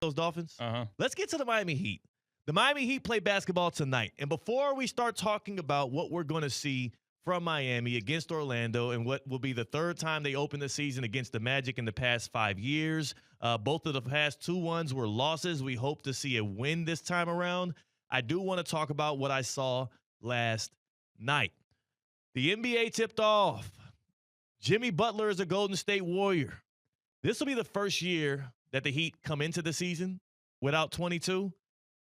those Dolphins? Uh-huh. Let's get to the Miami Heat. The Miami Heat play basketball tonight. And before we start talking about what we're going to see from Miami against Orlando and what will be the third time they open the season against the Magic in the past 5 years, both of the past 2 ones were losses. We hope to see a win this time around. I do want to talk about what I saw last night. The NBA tipped off. Jimmy Butler is a Golden State Warrior. This will be the first year that the Heat come into the season without 22,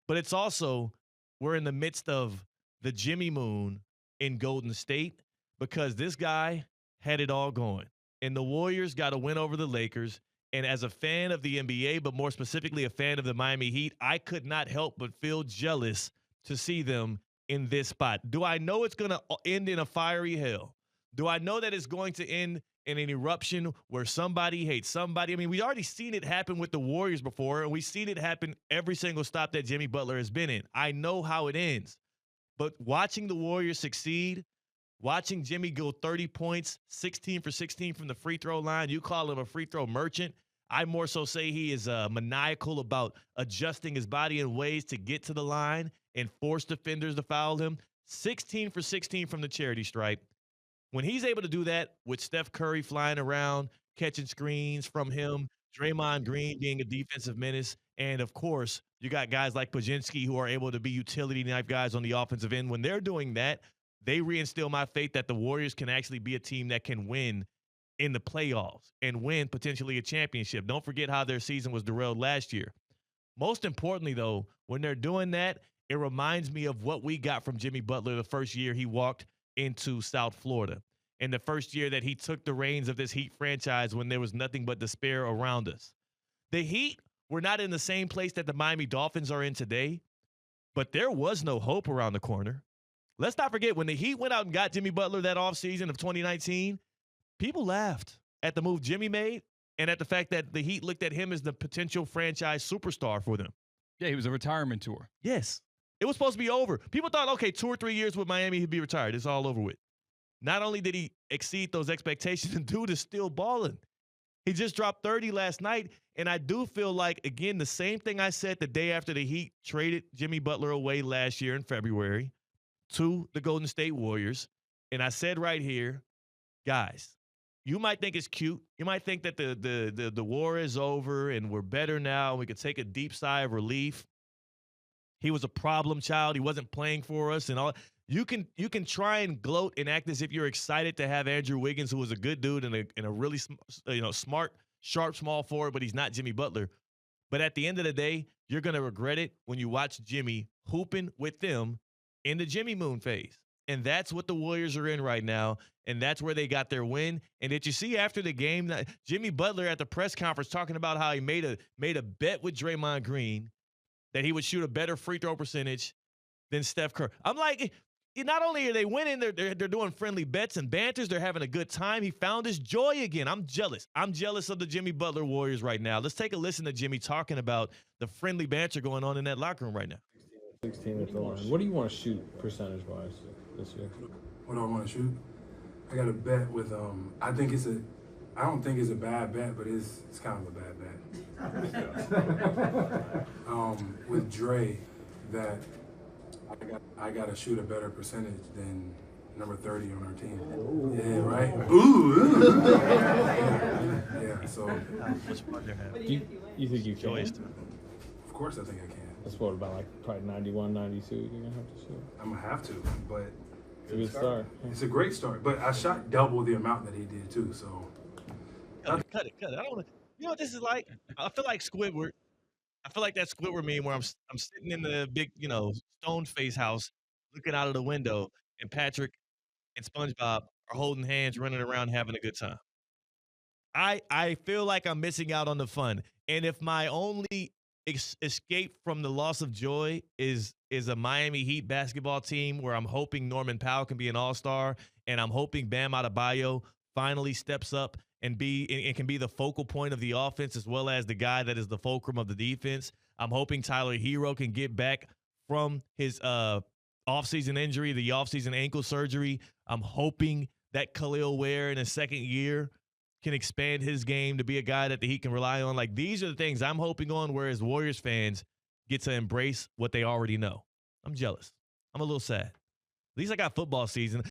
but it's also we're in the midst of the Jimmy Moon in Golden State because this guy had it all going. And the Warriors got a win over the Lakers. And as a fan of the NBA, but more specifically a fan of the Miami Heat, I could not help but feel jealous to see them in this spot. Do I know it's going to end in a fiery hell? Do I know that it's going to end in an eruption where somebody hates somebody? I mean, we already seen it happen with the Warriors before, and we've seen it happen every single stop that Jimmy Butler has been in. I know how it ends. But watching the Warriors succeed, watching Jimmy go 30 points, 16 for 16 from the free throw line, you call him a free throw merchant. I more so say he is maniacal about adjusting his body in ways to get to the line and force defenders to foul him. 16 for 16 from the charity stripe. When he's able to do that with Steph Curry flying around, catching screens from him, Draymond Green being a defensive menace, and, of course, you got guys like Pajinski who are able to be utility knife guys on the offensive end. When they're doing that, they reinstill my faith that the Warriors can actually be a team that can win in the playoffs and win potentially a championship. Don't forget how their season was derailed last year. Most importantly, though, when they're doing that, it reminds me of what we got from Jimmy Butler the first year he walked into South Florida, and the first year that he took the reins of this Heat franchise when there was nothing but despair around us. The Heat were not in the same place that the Miami Dolphins are in today, but there was no hope around the corner. Let's not forget, when the Heat went out and got Jimmy Butler that offseason of 2019, people laughed at the move Jimmy made and at the fact that the Heat looked at him as the potential franchise superstar for them. Yeah, he was a retirement tour. Yes. It was supposed to be over. People thought, okay, 2 or 3 years with Miami, he'd be retired. It's all over with. Not only did he exceed those expectations, the dude is still balling. He just dropped 30 last night, and I do feel like, again, the same thing I said the day after the Heat traded Jimmy Butler away last year in February to the Golden State Warriors, and I said right here, guys, you might think it's cute. You might think that the war is over and we're better now. We could take a deep sigh of relief. He was a problem child. He wasn't playing for us and all. You can try and gloat and act as if you're excited to have Andrew Wiggins, who was a good dude and a really smart, sharp, small forward, but he's not Jimmy Butler. But at the end of the day, you're going to regret it when you watch Jimmy hooping with them in the Jimmy Moon phase. And that's what the Warriors are in right now, and that's where they got their win. And did you see after the game that Jimmy Butler at the press conference talking about how he made a bet with Draymond Green that he would shoot a better free throw percentage than Steph Curry? I'm like, not only are they winning, they're doing friendly bets and banters. They're having a good time. He found his joy again. I'm jealous. I'm jealous of the Jimmy Butler Warriors right now. Let's take a listen to Jimmy talking about the friendly banter going on in that locker room right now. 16 at the line. What do you want to shoot percentage-wise this year? What do I want to shoot? I got a bet with I don't think it's a bad bet, but it's kind of a bad bet. With Dre, that I got to shoot a better percentage than number 30 on our team. Ooh. Yeah, right? Ooh. Yeah, so. You think you can? Of course I think I can. That's what, about like probably 91, 92 you're going to have to shoot? I'm going to have to, but. It's a good start. It's a great start, but I shot double the amount that he did too, so. Cut it. I don't want to. You know what this is like? I feel like Squidward. I feel like that Squidward meme where I'm sitting in the big, stone face house looking out of the window, and Patrick and SpongeBob are holding hands, running around, having a good time. I feel like I'm missing out on the fun. And if my only escape from the loss of joy is a Miami Heat basketball team where I'm hoping Norman Powell can be an all-star, and I'm hoping Bam Adebayo finally steps up and can be the focal point of the offense as well as the guy that is the fulcrum of the defense. I'm hoping Tyler Hero can get back from his offseason injury, the offseason ankle surgery. I'm hoping that Khalil Ware in his second year can expand his game to be a guy that the Heat can rely on. Like, these are the things I'm hoping on, whereas Warriors fans get to embrace what they already know. I'm jealous. I'm a little sad. At least I got football season.